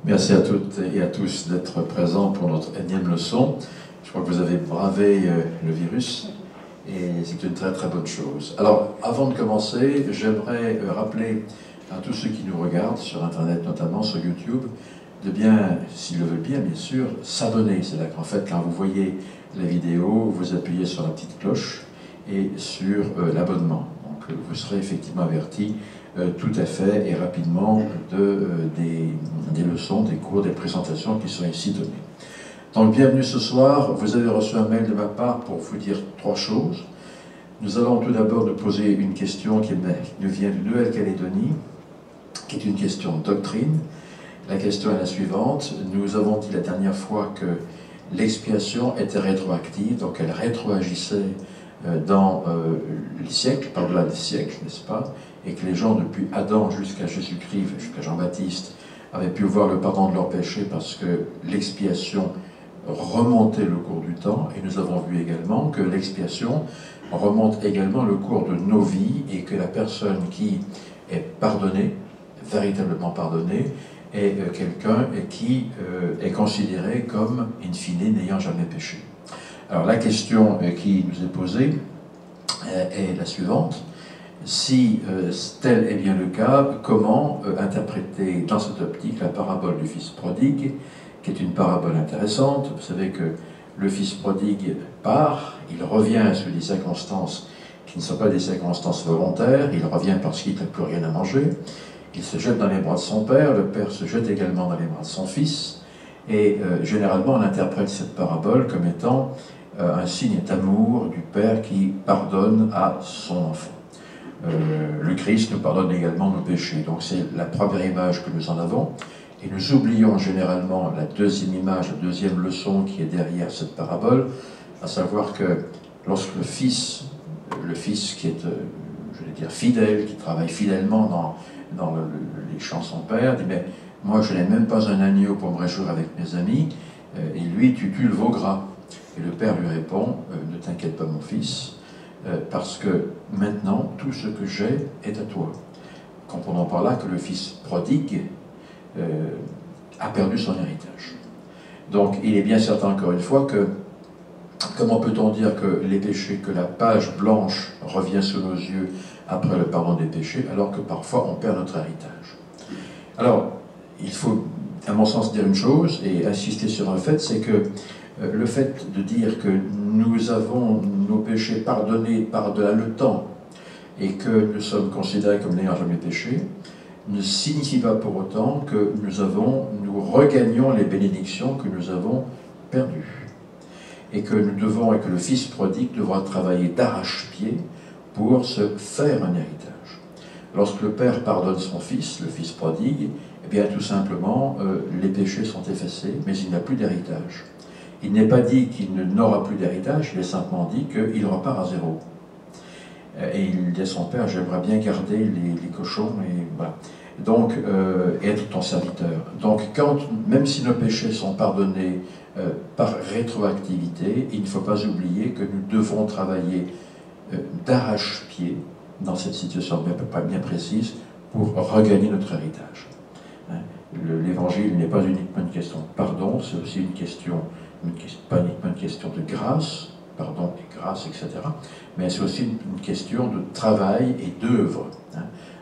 Merci à toutes et à tous d'être présents pour notre énième leçon. Je crois que vous avez bravé le virus et c'est une très très bonne chose. Alors, avant de commencer, j'aimerais rappeler à tous ceux qui nous regardent sur Internet, notamment sur YouTube, de bien, s'ils le veulent bien sûr, s'abonner. C'est-à-dire qu'en fait, quand vous voyez la vidéo, vous appuyez sur la petite cloche et sur l'abonnement. Donc, vous serez effectivement averti tout à fait et rapidement des leçons, des cours, des présentations qui sont ici données. Donc bienvenue ce soir, vous avez reçu un mail de ma part pour vous dire trois choses. Nous allons tout d'abord nous poser une question qui nous vient de Nouvelle-Calédonie, qui est une question de doctrine. La question est la suivante. Nous avons dit la dernière fois que l'expiation était rétroactive, donc elle rétroagissait dans les siècles, par-delà des siècles, n'est-ce pas? Et que les gens, depuis Adam jusqu'à Jésus-Christ, jusqu'à Jean-Baptiste, avaient pu voir le pardon de leurs péchés parce que l'expiation remontait le cours du temps. Et nous avons vu également que l'expiation remonte également le cours de nos vies et que la personne qui est pardonnée, véritablement pardonnée, est quelqu'un qui est considéré comme, in fine, n'ayant jamais péché. Alors la question qui nous est posée est la suivante. Si tel est bien le cas, comment interpréter dans cette optique la parabole du fils prodigue, qui est une parabole intéressante. Vous savez que le fils prodigue part, il revient sous des circonstances qui ne sont pas des circonstances volontaires, il revient parce qu'il n'a plus rien à manger, il se jette dans les bras de son père, le père se jette également dans les bras de son fils, et généralement on interprète cette parabole comme étant un signe d'amour du père qui pardonne à son enfant. Le Christ nous pardonne également nos péchés. Donc c'est la première image que nous en avons. Et nous oublions généralement la deuxième image, la deuxième leçon qui est derrière cette parabole, à savoir que lorsque le fils qui est, je vais dire, fidèle, qui travaille fidèlement dans les champs de son père, dit « Mais moi je n'ai même pas un agneau pour me réjouir avec mes amis, et lui tu tues le veau gras. » Et le père lui répond « Ne t'inquiète pas mon fils, parce que maintenant, tout ce que j'ai est à toi. » Comprenons par là que le fils prodigue a perdu son héritage. Donc, il est bien certain, encore une fois, que comment peut-on dire que les péchés, que la page blanche revient sous nos yeux après le pardon des péchés, alors que parfois on perd notre héritage? Alors, il faut, à mon sens, dire une chose et insister sur un fait, c'est que le fait de dire que nous avons nos péchés pardonnés par-delà le temps et que nous sommes considérés comme n'ayant jamais péché, ne signifie pas pour autant que nous regagnons les bénédictions que nous avons perdues. Et que le fils prodigue devra travailler d'arrache-pied pour se faire un héritage. Lorsque le père pardonne son fils, le fils prodigue, eh bien tout simplement, les péchés sont effacés, mais il n'a plus d'héritage. Il n'est pas dit qu'il n'aura plus d'héritage, il est simplement dit qu'il repart à zéro. Et il dit à son père, j'aimerais bien garder les cochons, et voilà. Donc, être ton serviteur. Donc, même si nos péchés sont pardonnés par rétroactivité, il ne faut pas oublier que nous devons travailler d'arrache-pied dans cette situation bien précise pour regagner notre héritage. L'évangile n'est pas uniquement une question de pardon, c'est aussi pas uniquement une question de grâce, pardon et grâce, etc., mais c'est aussi une question de travail et d'œuvre.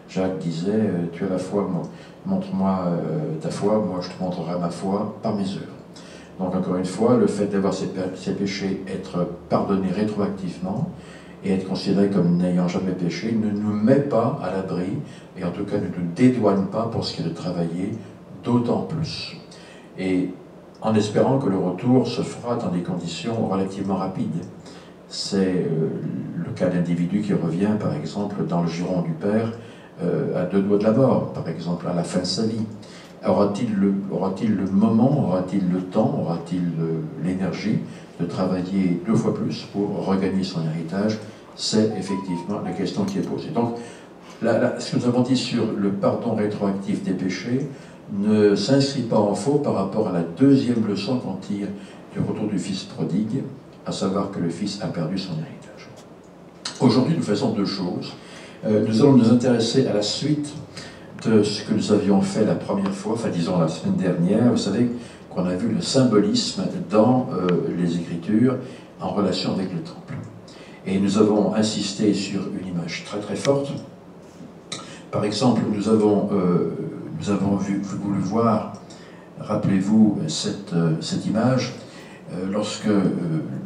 Jacques disait, tu as la foi, montre-moi ta foi, moi je te montrerai ma foi par mes œuvres. Donc encore une fois, le fait d'avoir ces péchés, être pardonnés rétroactivement, et être considéré comme n'ayant jamais péché, ne nous met pas à l'abri, et en tout cas ne nous dédouane pas pour ce qui est de travailler d'autant plus. Et en espérant que le retour se fera dans des conditions relativement rapides. C'est le cas d'individu qui revient, par exemple, dans le giron du Père, à 2 doigts de la mort, par exemple, à la fin de sa vie. Aura-t-il le moment, aura-t-il le temps, aura-t-il l'énergie de travailler 2 fois plus pour regagner son héritage? C'est effectivement la question qui est posée. Donc, ce que nous avons dit sur le pardon rétroactif des péchés ne s'inscrit pas en faux par rapport à la deuxième leçon qu'on tire du retour du fils prodigue, à savoir que le fils a perdu son héritage. Aujourd'hui, nous faisons 2 choses. Nous allons nous intéresser à la suite de ce que nous avions fait la première fois, enfin disons la semaine dernière. Vous savez qu'on a vu le symbolisme dans les Écritures en relation avec le temple. Et nous avons insisté sur une image très très forte. Par exemple, nous avons voulu voir, rappelez-vous, cette image, lorsque,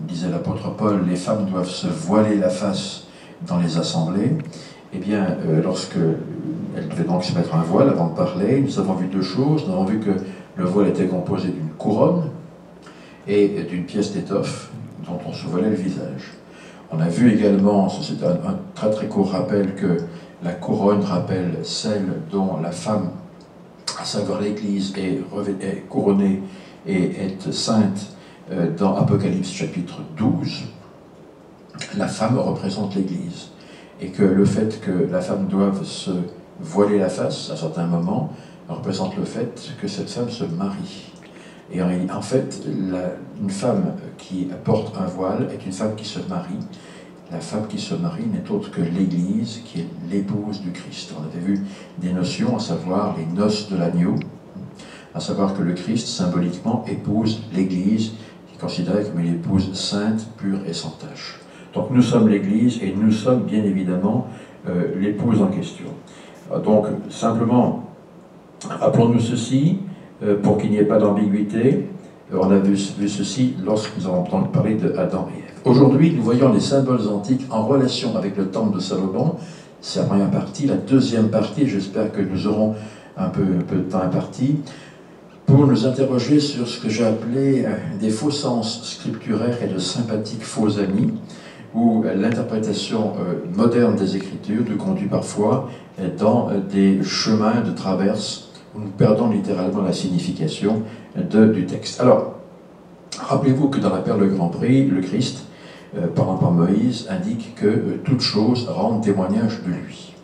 disait l'apôtre Paul, les femmes doivent se voiler la face dans les assemblées. Eh bien, lorsque elles devaient donc se mettre un voile avant de parler, nous avons vu deux choses. Nous avons vu que le voile était composé d'une couronne et d'une pièce d'étoffe dont on se voilait le visage. On a vu également, c'est un très très court rappel, que la couronne rappelle celle dont la femme, à savoir l'Église, est couronnée et est sainte dans Apocalypse chapitre 12. La femme représente l'Église. Et que le fait que la femme doive se voiler la face à certains moments représente le fait que cette femme se marie. Et en fait, une femme qui porte un voile est une femme qui se marie. La femme qui se marie n'est autre que l'Église, qui est l'épouse du Christ. On avait vu des notions, à savoir les noces de l'agneau, à savoir que le Christ, symboliquement, épouse l'Église, qui est considérée comme une épouse sainte, pure et sans tache. Donc nous sommes l'Église et nous sommes bien évidemment l'épouse en question. Donc simplement, appelons-nous ceci, pour qu'il n'y ait pas d'ambiguïté. On a vu ceci lorsque nous avons parlé de Adam et Ève. Aujourd'hui, nous voyons les symboles antiques en relation avec le temple de Salomon. C'est la première partie. La deuxième partie, j'espère que nous aurons un peu de temps imparti, pour nous interroger sur ce que j'ai appelé des faux sens scripturaires et de sympathiques faux amis, où l'interprétation moderne des Écritures nous conduit parfois dans des chemins de traverse où nous perdons littéralement la signification du texte. Alors, rappelez-vous que dans la Perle Grand Prix, le Christ, parlant par Moïse, indique que toute chose rend témoignage de lui.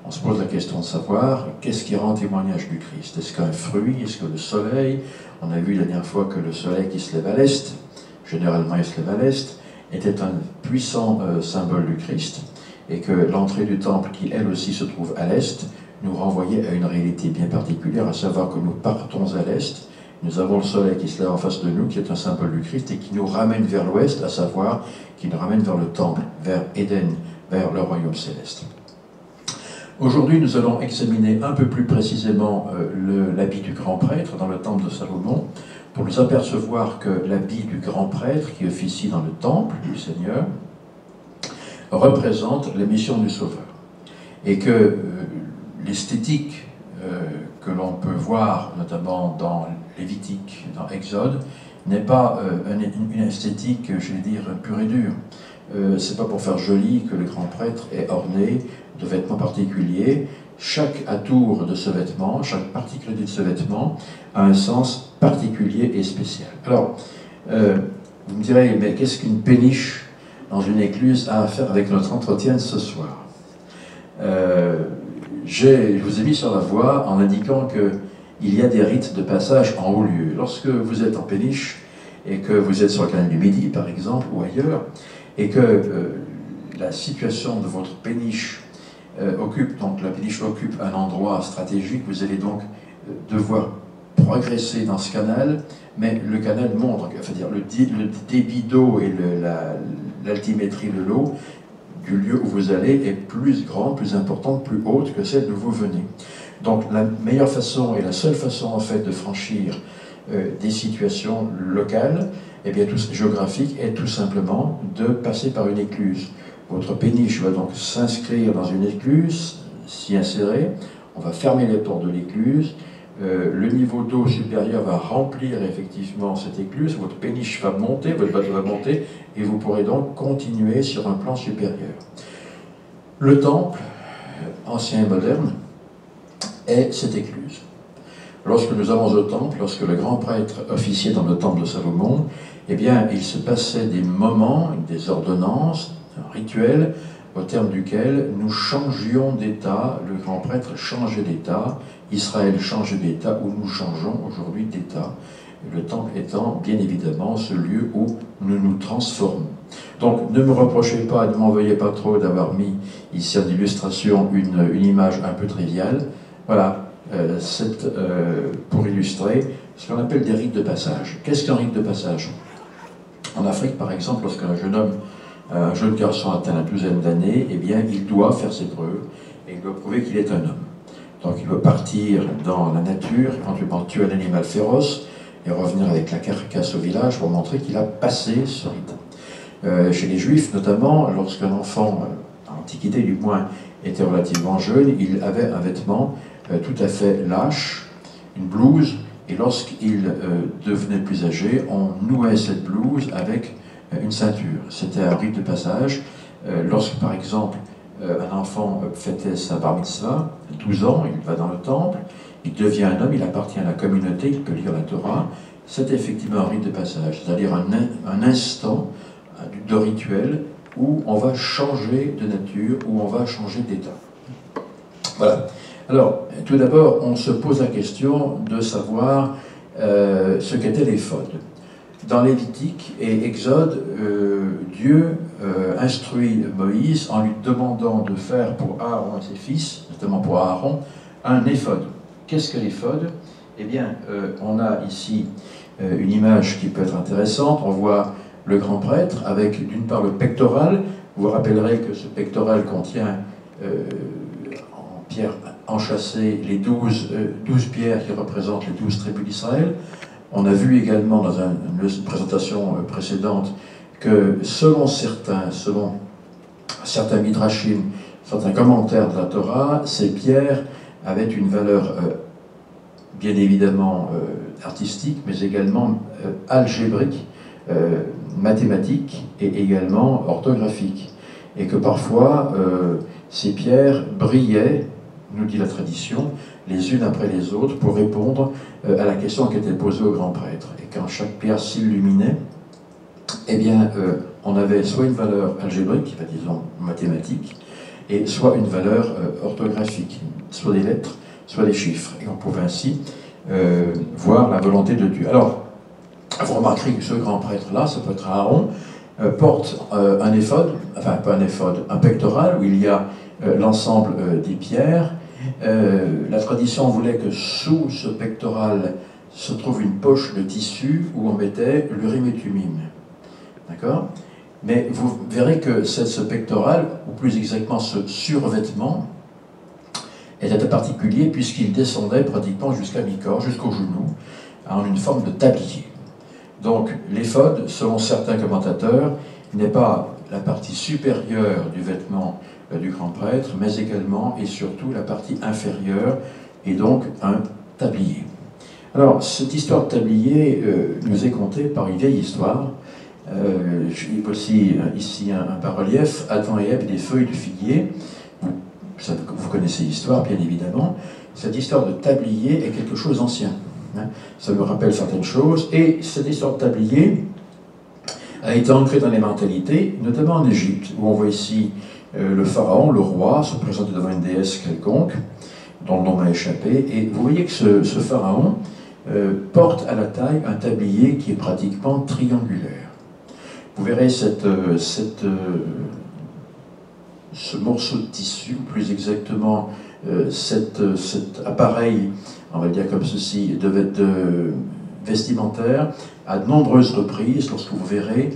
On se pose la question de savoir qu'est-ce qui rend témoignage du Christ. Est-ce qu'un fruit? Est-ce que le soleil? On a vu la dernière fois que le soleil qui se lève à l'est, généralement il se lève à l'est, était un puissant symbole du Christ, et que l'entrée du temple, qui elle aussi se trouve à l'est, nous renvoyait à une réalité bien particulière, à savoir que nous partons à l'est, nous avons le soleil qui se lève en face de nous, qui est un symbole du Christ, et qui nous ramène vers l'ouest, à savoir qui nous ramène vers le temple, vers Éden, vers le royaume céleste. Aujourd'hui, nous allons examiner un peu plus précisément l'habit du grand prêtre dans le temple de Salomon, pour nous apercevoir que l'habit du grand prêtre qui officie dans le temple du Seigneur représente la mission du Sauveur. Et que l'esthétique que l'on peut voir, notamment dans Lévitique, dans Exode, n'est pas une esthétique, je vais dire, pure et dure. C'est pas pour faire joli que le grand prêtre est orné de vêtements particuliers. Chaque atour de ce vêtement, chaque particularité de ce vêtement a un sens particulier et spécial. Alors, vous me direz, mais qu'est-ce qu'une péniche dans une écluse a à faire avec notre entretien de ce soir? Je vous ai mis sur la voie en indiquant qu'il y a des rites de passage en haut lieu. Lorsque vous êtes en péniche et que vous êtes sur le canal du Midi, par exemple, ou ailleurs, et que la situation de votre péniche donc la péniche occupe un endroit stratégique, vous allez donc devoir progresser dans ce canal, mais le canal montre, c'est-à-dire le débit d'eau et l'altimétrie de l'eau du lieu où vous allez est plus grande, plus importante, plus haute que celle d'où vous venez. Donc la meilleure façon et la seule façon en fait de franchir des situations locales, et bien géographiques, est tout simplement de passer par une écluse. Votre péniche va donc s'inscrire dans une écluse, s'y insérer, on va fermer les portes de l'écluse, le niveau d'eau supérieur va remplir effectivement cette écluse, votre péniche va monter, votre bateau va monter, et vous pourrez donc continuer sur un plan supérieur. Le temple, ancien et moderne, est cette écluse. Lorsque nous allons au temple, lorsque le grand prêtre officiait dans le temple de Salomon, eh bien, il se passait des moments, des ordonnances, un rituel, au terme duquel nous changions d'état, le grand prêtre changeait d'état, Israël changeait d'état, où nous changeons aujourd'hui d'état, le temple étant bien évidemment ce lieu où nous nous transformons. Donc ne me reprochez pas, ne m'en veuillez pas trop d'avoir mis ici en illustration une image un peu triviale. Voilà, pour illustrer ce qu'on appelle des rites de passage. Qu'est-ce qu'un rite de passage? En Afrique, par exemple, lorsqu'un un jeune garçon atteint la douzaine d'années, eh bien, il doit faire ses preuves et il doit prouver qu'il est un homme. Donc il doit partir dans la nature, éventuellement tuer un animal féroce et revenir avec la carcasse au village pour montrer qu'il a passé ce rite. Chez les Juifs notamment, lorsqu'un enfant, en Antiquité du moins, était relativement jeune, il avait un vêtement tout à fait lâche, une blouse, et lorsqu'il devenait plus âgé, on nouait cette blouse avec une ceinture. C'était un rite de passage. Lorsque, par exemple, un enfant fêtait sa bar mitzvah, 12 ans, il va dans le temple, il devient un homme, il appartient à la communauté, il peut lire la Torah. C'est effectivement un rite de passage, c'est-à-dire un instant de rituel où on va changer de nature, où on va changer d'état. Voilà. Alors, tout d'abord, on se pose la question de savoir ce qu'étaient les l'éphod. Dans Lévitique et Exode, Dieu instruit Moïse en lui demandant de faire pour Aaron et ses fils, notamment pour Aaron, un éphod. Qu'est-ce que l'éphod? Eh bien, on a ici une image qui peut être intéressante. On voit le grand prêtre avec d'une part le pectoral. Vous vous rappellerez que ce pectoral contient en pierre enchâssée les 12 pierres qui représentent les 12 tribus d'Israël. On a vu également dans une présentation précédente que selon certains midrashim, certains commentaires de la Torah, ces pierres avaient une valeur bien évidemment artistique, mais également algébrique, mathématique et également orthographique. Et que parfois, ces pierres brillaient, nous dit la tradition, les unes après les autres pour répondre à la question qui était posée au grand prêtre. Et quand chaque pierre s'illuminait, eh bien, on avait soit une valeur algébrique, disons mathématique, et soit une valeur orthographique, soit des lettres, soit des chiffres. Et on pouvait ainsi voir la volonté de Dieu. Alors, vous remarquerez que ce grand prêtre-là, ça peut être Aaron, porte un éphod, enfin pas un éphod, un pectoral où il y a l'ensemble des pierres. La tradition voulait que sous ce pectoral se trouve une poche de tissu où on mettait l'urim et thummim. D'accord? Mais vous verrez que ce pectoral, ou plus exactement ce survêtement, était particulier puisqu'il descendait pratiquement jusqu'à mi-corps, jusqu'au genou, en une forme de tablier. Donc l'éphod, selon certains commentateurs, n'est pas la partie supérieure du vêtement du grand prêtre, mais également et surtout la partie inférieure, et donc un tablier. Alors, cette histoire de tablier nous est contée par une vieille histoire. J'ai aussi ici un bas-relief, Adam et Ève, des feuilles de figuier. Vous connaissez l'histoire, bien évidemment. Cette histoire de tablier est quelque chose d'ancien. Ça me rappelle certaines choses. Et cette histoire de tablier a été ancrée dans les mentalités, notamment en Égypte, où on voit ici le pharaon, le roi, se présenter devant une déesse quelconque, dont le nom m'a échappé. Et vous voyez que ce pharaon porte à la taille un tablier qui est pratiquement triangulaire. Vous verrez ce morceau de tissu, plus exactement cet appareil, on va dire comme ceci, de vestimentaire, à de nombreuses reprises, lorsque vous verrez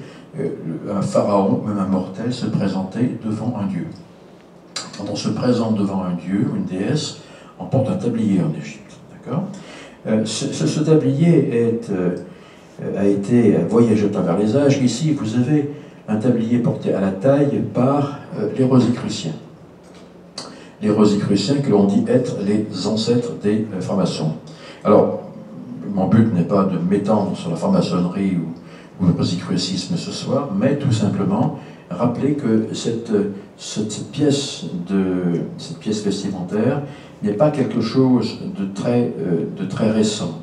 un pharaon, même un mortel, se présenter devant un dieu. Quand on se présente devant un dieu ou une déesse, on porte un tablier en Égypte. D'accord ? Ce tablier a été voyagé à travers les âges. Ici, vous avez un tablier porté à la taille par les Rosicruciens. Les Rosicruciens que l'on dit être les ancêtres des francs-maçons. Alors, mon but n'est pas de m'étendre sur la franc-maçonnerie ou le rosicrucisme ce soir, mais tout simplement rappeler que cette pièce vestimentaire n'est pas quelque chose de très récent.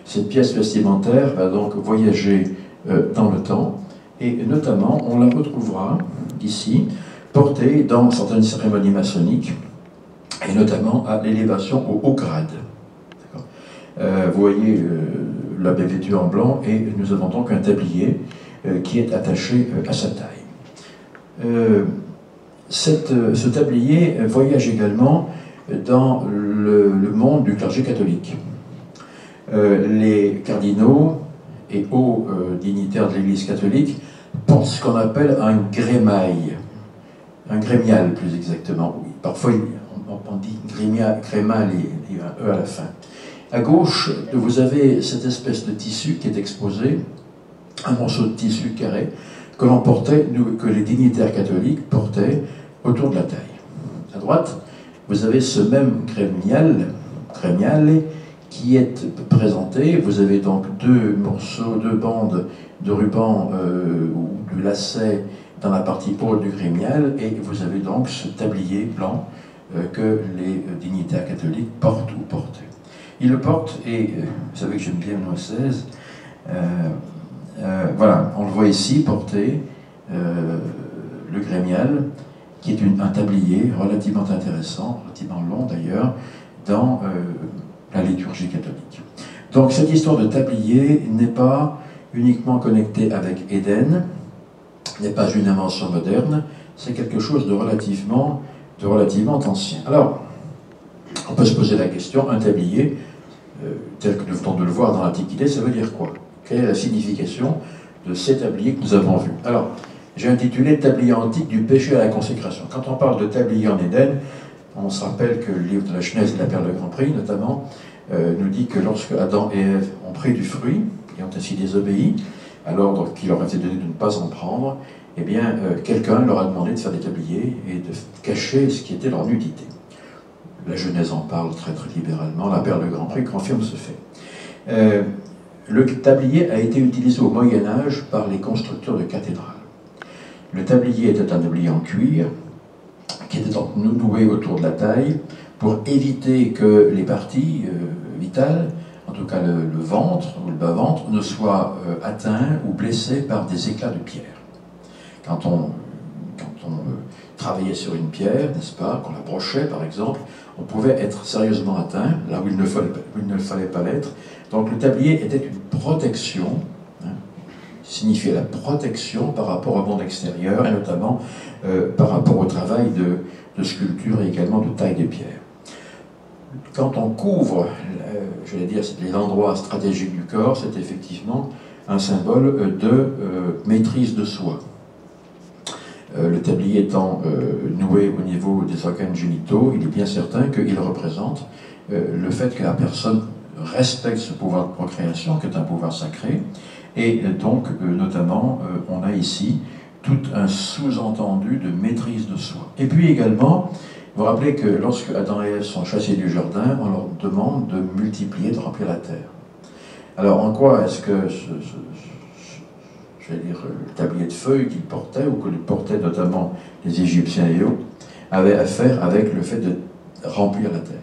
Cette pièce vestimentaire va donc voyager dans le temps, et notamment, on la retrouvera ici, portée dans certaines cérémonies maçonniques, et notamment à l'élévation au haut grade. Vous voyez l'abbé vêtu en blanc, et nous avons donc un tablier qui est attaché à sa taille. Ce tablier voyage également dans le monde du clergé catholique. Les cardinaux et hauts dignitaires de l'Église catholique portent ce qu'on appelle un grémail, un grémial plus exactement. Oui. Parfois on dit grémial, il y a un E à la fin. À gauche, vous avez cette espèce de tissu qui est exposé, un morceau de tissu carré, que l'on portait, que les dignitaires catholiques portaient autour de la taille. À droite, vous avez ce même grémial qui est présenté. Vous avez donc deux bandes de ruban ou de lacet dans la partie haute du grémial, et vous avez donc ce tablier blanc que les dignitaires catholiques portent ou portaient. Ils le portent, et vous savez que j'aime bien Benoît XVI, voilà, on le voit ici porter le grémial, qui est un tablier relativement intéressant, relativement long d'ailleurs, dans la liturgie catholique. Donc cette histoire de tablier n'est pas uniquement connectée avec Éden, n'est pas une invention moderne, c'est quelque chose de relativement ancien. Alors, on peut se poser la question, un tablier, tel que nous venons de le voir dans l'Antiquité, ça veut dire quoi? Quelle est la signification de ces tabliers que nous avons vus? Alors, j'ai intitulé « Tablier antique du péché à la consécration ». Quand on parle de tablier en Éden, on se rappelle que le livre de la Genèse et de la Perle de Grand Prix, notamment, nous dit que lorsque Adam et Ève ont pris du fruit, et ont ainsi désobéi à l'ordre qui leur a été donné de ne pas en prendre, eh bien, quelqu'un leur a demandé de faire des tabliers et de cacher ce qui était leur nudité. La Genèse en parle très libéralement, la Perle de Grand Prix confirme ce fait. Le tablier a été utilisé au Moyen-Âge par les constructeurs de cathédrales. Le tablier était un tablier en cuir, qui était donc noué autour de la taille, pour éviter que les parties vitales, en tout cas le ventre ou le bas-ventre, ne soient atteints ou blessés par des éclats de pierre. Quand on travaillait sur une pierre, n'est-ce pas, qu'on la brochait par exemple, on pouvait être sérieusement atteint, là où il ne fallait pas l'être. Donc le tablier était une protection, signifiait la protection par rapport au monde extérieur, et notamment par rapport au travail de sculpture et également de taille des pierres. Quand on couvre, je vais dire, les endroits stratégiques du corps, c'est effectivement un symbole de maîtrise de soi. Le tablier étant noué au niveau des organes génitaux, il est bien certain qu'il représente le fait que la personne respecte ce pouvoir de procréation, qui est un pouvoir sacré, et donc, notamment, on a ici tout un sous-entendu de maîtrise de soi. Et puis également, vous vous rappelez que lorsque Adam et Ève sont chassés du jardin, on leur demande de multiplier, de remplir la terre. Alors, en quoi est-ce que je vais dire, le tablier de feuilles qu'ils portaient, ou que les portaient notamment les Égyptiens et eux, avait à faire avec le fait de remplir la terre?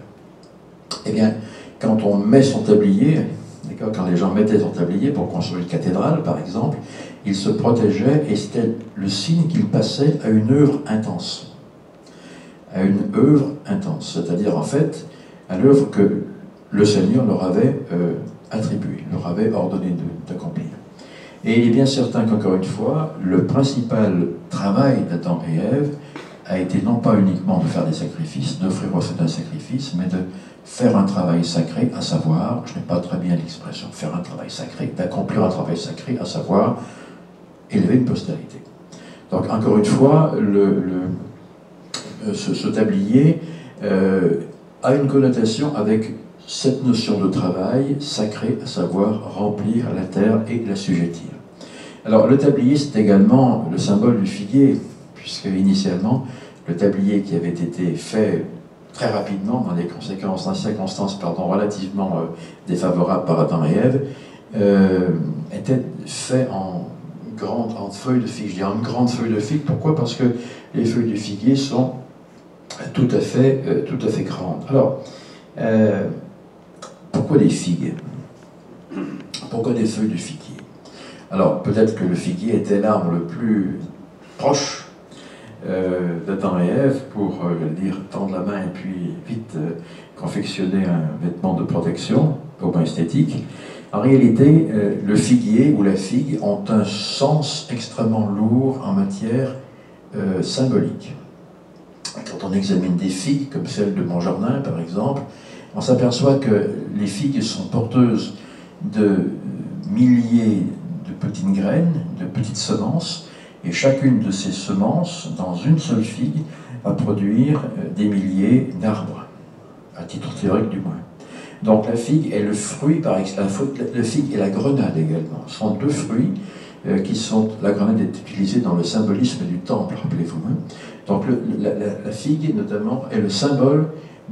Eh bien, quand on met son tablier, quand les gens mettaient son tablier pour construire une cathédrale, par exemple, ils se protégeaient, et c'était le signe qu'ils passaient à une œuvre intense. À une œuvre intense, c'est-à-dire en fait à l'œuvre que le Seigneur leur avait attribuée, leur avait ordonné d'accomplir. Et il est bien certain qu'encore une fois, le principal travail d'Adam et Ève a été non pas uniquement de faire des sacrifices, d'offrir au fait un sacrifice, mais de faire un travail sacré, à savoir, je n'ai pas très bien l'expression, faire un travail sacré, d'accomplir un travail sacré, à savoir élever une postérité. Donc encore une fois, ce tablier a une connotation avec cette notion de travail sacré, à savoir remplir la terre et l'assujettir. Alors le tablier, c'est également le symbole du figuier, puisque initialement, le tablier qui avait été fait très rapidement, dans des circonstances relativement défavorables par Adam et Ève, était fait en feuilles de figue. Je dis en grande feuille de figue, pourquoi? Parce que les feuilles de figuier sont tout à fait grandes. Alors, pourquoi des figues? Pourquoi des feuilles de figuier? Alors, peut-être que le figuier était l'arbre le plus proche d'Adam et Ève pour tendre la main et puis vite confectionner un vêtement de protection, au moins esthétique. En réalité, le figuier ou la figue ont un sens extrêmement lourd en matière symbolique. Quand on examine des figues, comme celle de mon jardin par exemple, on s'aperçoit que les figues sont porteuses de milliers de petites graines, de petites semences, et chacune de ces semences, dans une seule figue, va produire des milliers d'arbres, à titre théorique du moins. Donc la figue est le fruit par excellence, la figue et la grenade également, sont deux fruits qui sont, la grenade est utilisée dans le symbolisme du temple, rappelez-vous. Hein. Donc la figue notamment est le symbole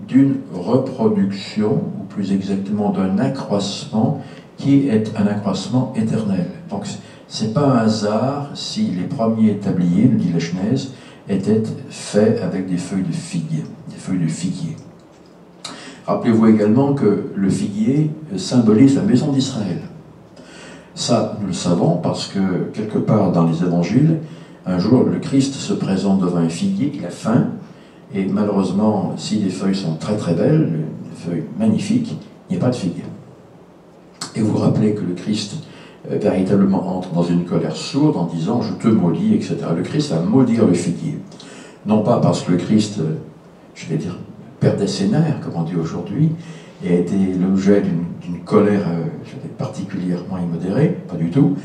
d'une reproduction, ou plus exactement d'un accroissement, qui est un accroissement éternel. Donc c'est pas un hasard si les premiers tabliers, nous dit la Genèse, étaient faits avec des feuilles de figue, des feuilles de figuier. Rappelez-vous également que le figuier symbolise la maison d'Israël. Ça, nous le savons parce que, quelque part dans les évangiles, un jour, le Christ se présente devant un figuier, il a faim, et malheureusement, si les feuilles sont très très belles, des feuilles magnifiques, il n'y a pas de figue. Et vous vous rappelez que le Christ véritablement entre dans une colère sourde en disant « je te maudis », etc. Le Christ va maudire le figuier. Non pas parce que le Christ, je vais dire, perdait ses nerfs, comme on dit aujourd'hui, et a été l'objet d'une colère particulièrement immodérée, pas du tout,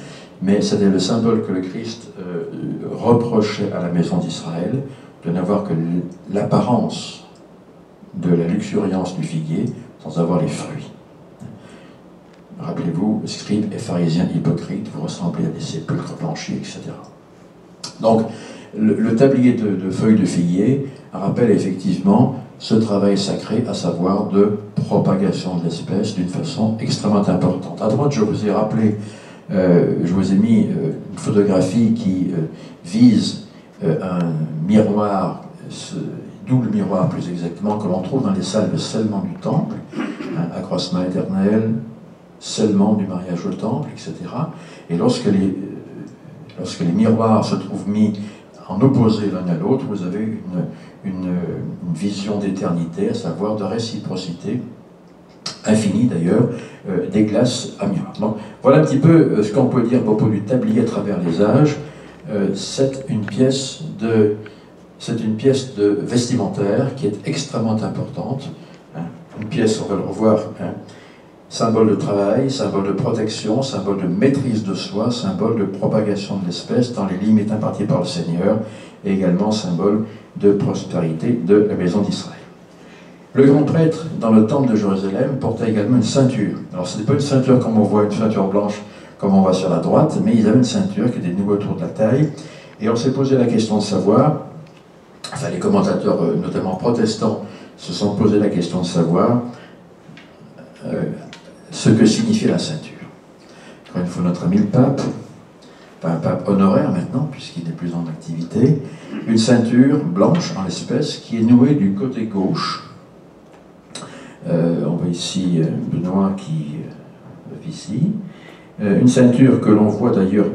mais c'était le symbole que le Christ reprochait à la maison d'Israël de n'avoir que l'apparence de la luxuriance du figuier sans avoir les fruits. Rappelez-vous, scribes et pharisiens hypocrites, vous ressemblez à des sépulcres blanchis, etc. Donc, le tablier de feuilles de figuier rappelle effectivement ce travail sacré, à savoir de propagation de l'espèce d'une façon extrêmement importante. À droite, je vous ai rappelé, je vous ai mis une photographie qui vise un miroir, double miroir plus exactement, que l'on trouve dans les salles de scellement du temple, un accroissement éternel, scellement du mariage au temple, etc. Et lorsque les miroirs se trouvent mis en opposé l'un à l'autre, vous avez une vision d'éternité, à savoir de réciprocité infinie d'ailleurs, des glaces à miroir. Donc, voilà un petit peu ce qu'on peut dire à propos du tablier à travers les âges. C'est une pièce de vestimentaire qui est extrêmement importante. Hein. Une pièce, on va le revoir, hein, symbole de travail, symbole de protection, symbole de maîtrise de soi, symbole de propagation de l'espèce dans les limites imparties par le Seigneur, et également symbole de prospérité de la maison d'Israël. Le grand prêtre, dans le temple de Jérusalem, portait également une ceinture. Alors ce n'est pas une ceinture comme on voit, une ceinture blanche comme on voit sur la droite, mais il avait une ceinture qui était nouée autour de la taille, et on s'est posé la question de savoir, enfin les commentateurs, notamment protestants, se sont posé la question de savoir ce que signifiait la ceinture. Encore une fois, notre ami le pape, pas un pape honoraire maintenant, puisqu'il n'est plus en activité, une ceinture blanche en l'espèce qui est nouée du côté gauche. On voit ici Benoît qui est ici. Une ceinture que l'on voit d'ailleurs,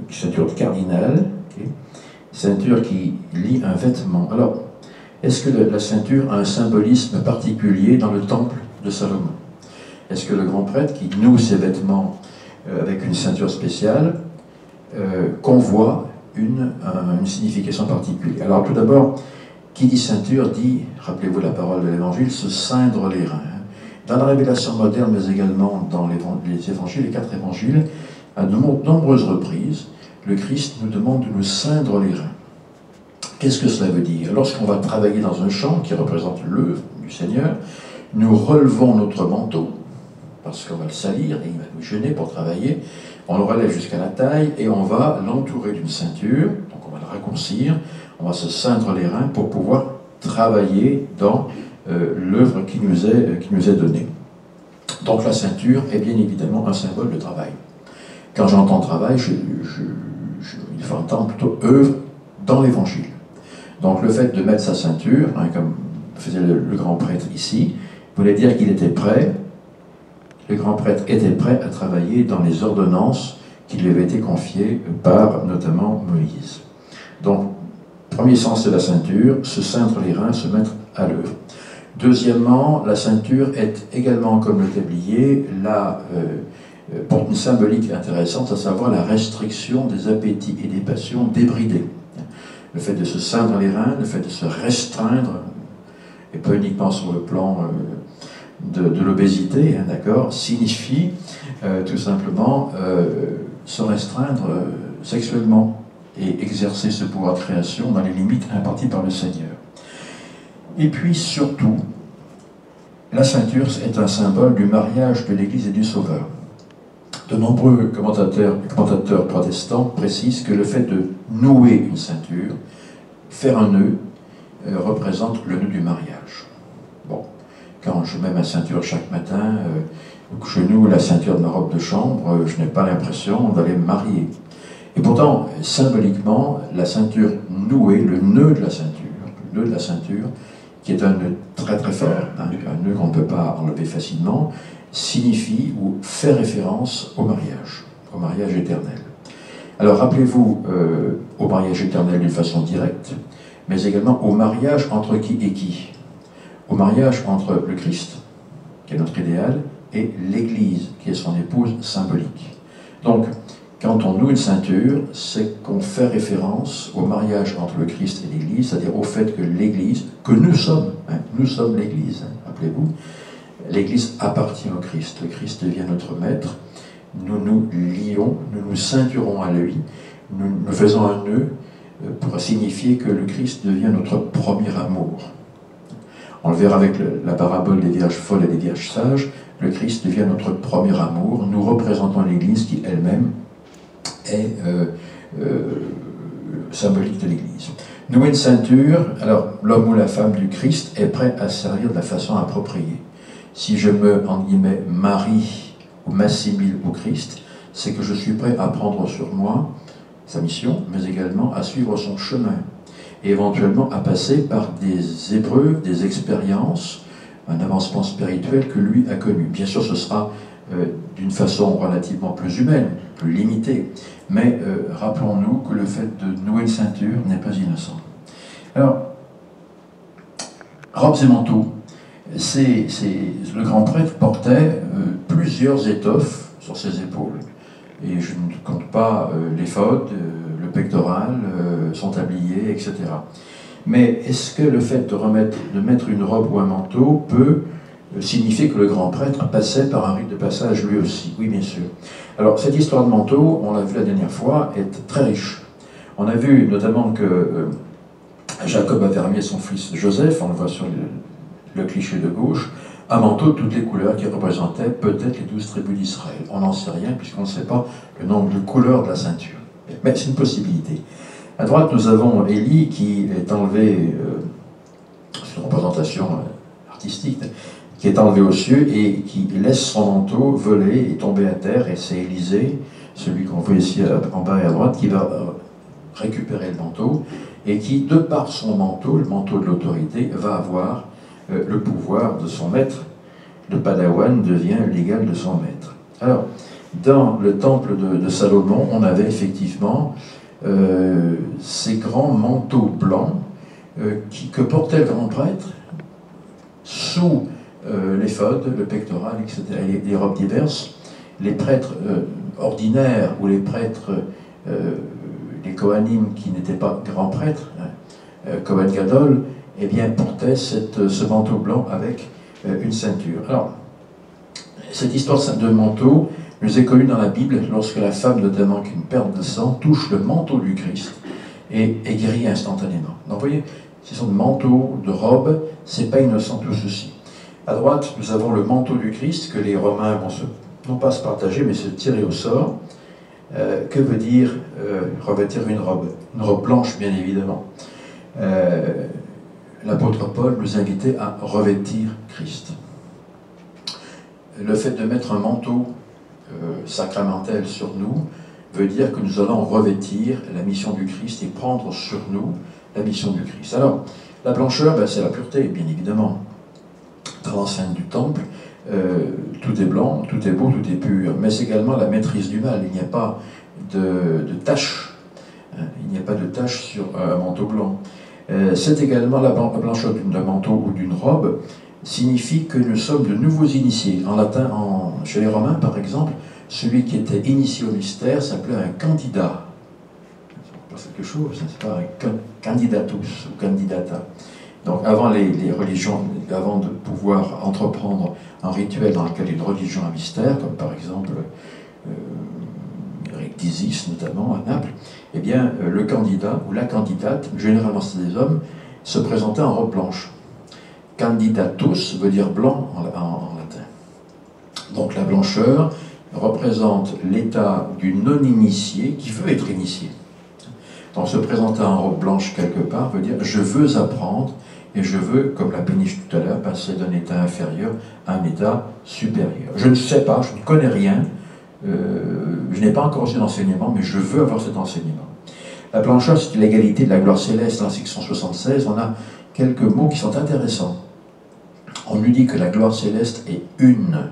ceinture de cardinal, okay. Ceinture qui lie un vêtement. Alors, est-ce que la ceinture a un symbolisme particulier dans le temple de Salomon? Est-ce que le grand prêtre qui noue ses vêtements avec une ceinture spéciale convoit une signification particulière? Alors tout d'abord, qui dit ceinture dit, rappelez-vous la parole de l'Évangile, se ceindre les reins. Dans la révélation moderne, mais également dans les évangiles, les 4 évangiles, à de nombreuses reprises, le Christ nous demande de nous ceindre les reins. Qu'est-ce que cela veut dire? Lorsqu'on va travailler dans un champ qui représente l'œuvre du Seigneur, nous relevons notre manteau, parce qu'on va le salir et il va nous gêner pour travailler. On le relève jusqu'à la taille et on va l'entourer d'une ceinture, donc on va le raccourcir, on va se ceindre les reins pour pouvoir travailler dans l'œuvre qui nous est donnée. Donc la ceinture est bien évidemment un symbole de travail. Quand j'entends travail, il faut entendre plutôt œuvre dans l'Évangile. Donc le fait de mettre sa ceinture, hein, comme faisait le grand prêtre ici, voulait dire qu'il était prêt. Le grand prêtre était prêt à travailler dans les ordonnances qui lui avaient été confiées par notamment Moïse. Donc, premier sens de la ceinture, se ceindre les reins, se mettre à l'œuvre. Deuxièmement, la ceinture est également, comme le tablier, porte une symbolique intéressante, à savoir la restriction des appétits et des passions débridées. Le fait de se ceindre les reins, le fait de se restreindre, et pas uniquement sur le plan de l'obésité, hein, d'accord, signifie tout simplement se restreindre sexuellement et exercer ce pouvoir de création dans les limites imparties par le Seigneur. Et puis surtout, la ceinture est un symbole du mariage de l'Église et du Sauveur. De nombreux commentateurs protestants précisent que le fait de nouer une ceinture, faire un nœud, représente le nœud du mariage. Bon, quand je mets ma ceinture chaque matin, ou que je noue la ceinture de ma robe de chambre, je n'ai pas l'impression d'aller me marier. Et pourtant, symboliquement, la ceinture nouée, le nœud de la ceinture, qui est un nœud très très fort, hein, un nœud qu'on ne peut pas enlever facilement, signifie ou fait référence au mariage éternel. Alors rappelez-vous au mariage éternel d'une façon directe, mais également au mariage entre qui et qui? Au mariage entre le Christ, qui est notre idéal, et l'Église, qui est son épouse symbolique. Donc, quand on noue une ceinture, c'est qu'on fait référence au mariage entre le Christ et l'Église, c'est-à-dire au fait que l'Église, que nous sommes l'Église, hein, rappelez-vous, l'Église appartient au Christ, le Christ devient notre maître, nous nous lions, nous nous ceinturons à lui, nous faisons un nœud pour signifier que le Christ devient notre premier amour. On le verra avec la parabole des vierges folles et des vierges sages, le Christ devient notre premier amour, nous représentons l'Église qui elle-même est symbolique de l'Église. Nouer une ceinture, alors l'homme ou la femme du Christ est prêt à servir de la façon appropriée. Si je me, en guillemets, marie ou m'assimile au Christ, c'est que je suis prêt à prendre sur moi sa mission, mais également à suivre son chemin, et éventuellement à passer par des épreuves, des expériences, un avancement spirituel que lui a connu. Bien sûr, ce sera d'une façon relativement plus humaine, plus limitée, mais rappelons-nous que le fait de nouer une ceinture n'est pas innocent. Alors, robes et manteaux, le grand prêtre portait plusieurs étoffes sur ses épaules. Et je ne compte pas l'éphod, le pectoral, son tablier, etc. Mais est-ce que le fait de mettre une robe ou un manteau peut signifier que le grand prêtre passait par un rite de passage lui aussi? Oui, bien sûr. Alors, cette histoire de manteau, on l'a vu la dernière fois, est très riche. On a vu notamment que Jacob avait remis à son fils Joseph, on le voit sur le cliché de gauche, un manteau de toutes les couleurs qui représentait peut-être les 12 tribus d'Israël. On n'en sait rien puisqu'on ne sait pas le nombre de couleurs de la ceinture. Mais c'est une possibilité. À droite, nous avons Élie qui est enlevé, c'est une représentation artistique, qui est enlevé aux cieux et qui laisse son manteau voler et tomber à terre, et c'est Élisée, celui qu'on voit ici en bas et à droite, qui va récupérer le manteau, et qui, de par son manteau, le manteau de l'autorité, va avoir le pouvoir de son maître. Le padawan devient l'égal de son maître. Alors, dans le temple de Salomon, on avait effectivement ces grands manteaux blancs que portait le grand prêtre sous l'éphod, le pectoral, etc., et les robes diverses. Les prêtres ordinaires ou les prêtres, les Kohanim qui n'étaient pas grands prêtres, Kohen Gadol, eh bien, portaient ce manteau blanc avec une ceinture. Alors, cette histoire de manteau nous est connue dans la Bible lorsque la femme, notamment qui a une perte de sang, touche le manteau du Christ et est guérie instantanément. Donc, vous voyez, ce sont de manteaux, de robes, c'est pas innocent tout ceci. À droite, nous avons le manteau du Christ que les Romains vont non pas se partager, mais se tirer au sort. Que veut dire revêtir une robe? Une robe blanche, bien évidemment. L'apôtre Paul nous invitait à revêtir Christ. Le fait de mettre un manteau sacramentel sur nous veut dire que nous allons revêtir la mission du Christ et prendre sur nous la mission du Christ. Alors, la blancheur, ben, c'est la pureté, bien évidemment. Dans l'enceinte du temple, tout est blanc, tout est beau, tout est pur, mais c'est également la maîtrise du mal. Il n'y a pas de tache, il n'y a pas de tache sur un manteau blanc. C'est également la blancheur d'un manteau ou d'une robe, signifie que nous sommes de nouveaux initiés. En latin, chez les Romains par exemple, celui qui était initié au mystère s'appelait un candidat. C'est pas quelque chose, c'est pas un candidatus ou candidata. Donc avant les religions, avant de pouvoir entreprendre un rituel dans lequel une religion a mystère, comme par exemple rite d'Isis notamment à Naples, eh bien le candidat ou la candidate, généralement c'est des hommes, se présentait en robe blanche. Candidatus veut dire blanc en latin. Donc la blancheur représente l'état du non-initié qui veut être initié. Donc se présenter en robe blanche quelque part veut dire je veux apprendre et je veux, comme la péniche tout à l'heure, passer d'un état inférieur à un état supérieur. Je ne sais pas, je ne connais rien, je n'ai pas encore reçu d'enseignement, mais je veux avoir cet enseignement. La blancheur, c'est l'égalité de la gloire céleste. Dans la section 76, on a quelques mots qui sont intéressants. On nous dit que la gloire céleste est une.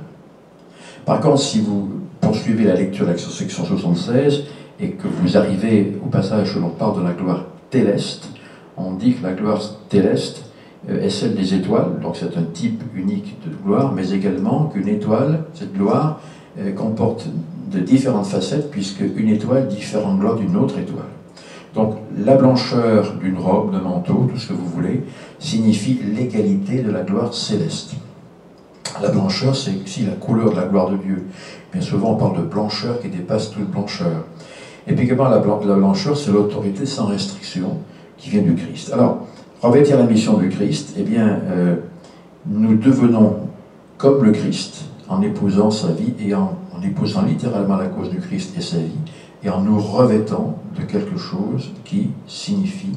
Par contre, si vous poursuivez la lecture de la section 76 et que vous arrivez au passage où l'on parle de la gloire céleste, on dit que la gloire céleste est celle des étoiles, donc c'est un type unique de gloire, mais également qu'une étoile, cette gloire, comporte de différentes facettes, puisque une étoile diffère en gloire d'une autre étoile. Donc la blancheur d'une robe, d'un manteau, tout ce que vous voulez, signifie l'égalité de la gloire céleste. La blancheur, c'est aussi la couleur de la gloire de Dieu. Bien souvent, on parle de blancheur qui dépasse toute blancheur. Et puis, la blancheur, c'est l'autorité sans restriction qui vient du Christ. Alors, revêtir la mission du Christ, eh bien, nous devenons comme le Christ en épousant sa vie et en épousant littéralement la cause du Christ et sa vie, et en nous revêtant de quelque chose qui signifie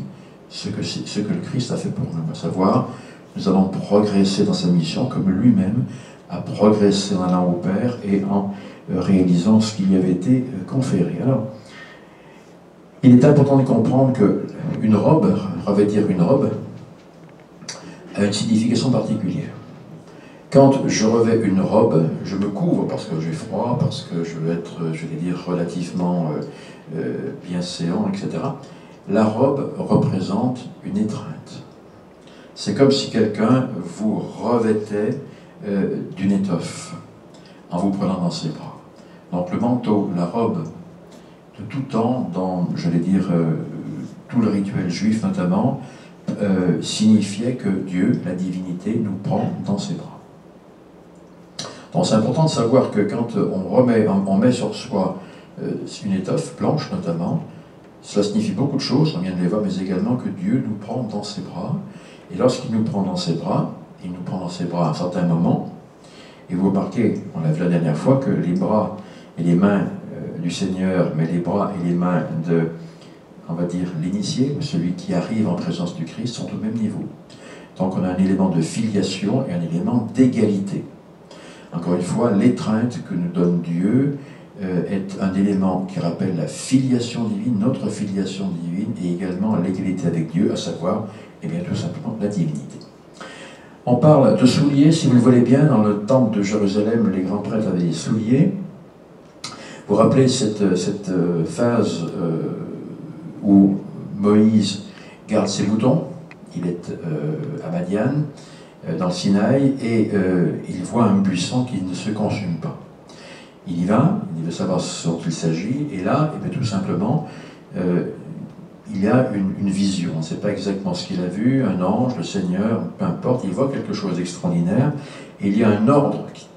ce que le Christ a fait pour nous. À savoir, nous allons progresser dans sa mission comme lui-même a progressé en allant au Père et en réalisant ce qui lui avait été conféré. Alors, il est important de comprendre qu'une robe, revêtir une robe, a une signification particulière. Quand je revêts une robe, je me couvre parce que j'ai froid, parce que je veux être, je vais dire, relativement bien séant, etc. La robe représente une étreinte. C'est comme si quelqu'un vous revêtait d'une étoffe en vous prenant dans ses bras. Donc le manteau, la robe, de tout temps, dans, je vais dire, tout le rituel juif notamment, signifiait que Dieu, la divinité, nous prend dans ses bras. Donc c'est important de savoir que quand on met sur soi une étoffe blanche notamment, cela signifie beaucoup de choses, on vient de les voir, mais également que Dieu nous prend dans ses bras. Et lorsqu'il nous prend dans ses bras, il nous prend dans ses bras à un certain moment, et vous remarquez, on l'a vu la dernière fois, que les bras et les mains du Seigneur, mais les bras et les mains de, on va dire, l'initié, celui qui arrive en présence du Christ, sont au même niveau. Donc on a un élément de filiation et un élément d'égalité. Encore une fois, l'étreinte que nous donne Dieu est un élément qui rappelle la filiation divine, notre filiation divine, et également l'égalité avec Dieu, à savoir, eh bien, tout simplement, la divinité. On parle de souliers, si vous le voulez bien, dans le temple de Jérusalem, les grands prêtres avaient des souliers. Vous vous rappelez cette phase où Moïse garde ses moutons, il est à Madian, dans le Sinaï, et il voit un buisson qui ne se consume pas. Il y va, il veut savoir ce dont il s'agit, et là, eh bien, tout simplement, il y a une vision. On ne sait pas exactement ce qu'il a vu, un ange, le Seigneur, peu importe, il voit quelque chose d'extraordinaire, et il y a un ordre qui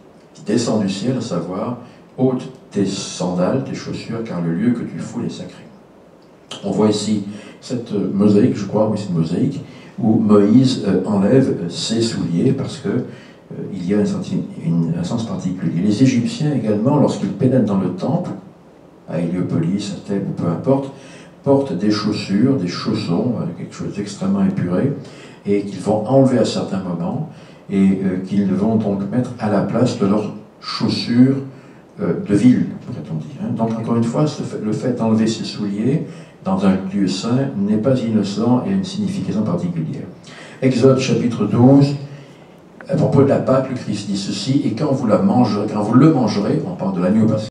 descend du ciel, à savoir, ôte tes sandales, tes chaussures, car le lieu que tu foules est sacré. On voit ici cette mosaïque, je crois, oui c'est une mosaïque, où Moïse enlève ses souliers parce que il y a un sens particulier. Les Égyptiens également, lorsqu'ils pénètrent dans le temple, à Héliopolis, à Thèbes ou peu importe, portent des chaussures, des chaussons, quelque chose d'extrêmement épuré, et qu'ils vont enlever à certains moments, et qu'ils vont donc mettre à la place de leurs chaussures de ville, pourrait-on dire. Donc encore une fois, le fait d'enlever ses souliers dans un lieu saint n'est pas innocent et a une signification particulière. Exode chapitre 12, à propos de la Pâque, le Christ dit ceci, et quand vous le mangerez, on parle de l'agneau pascal,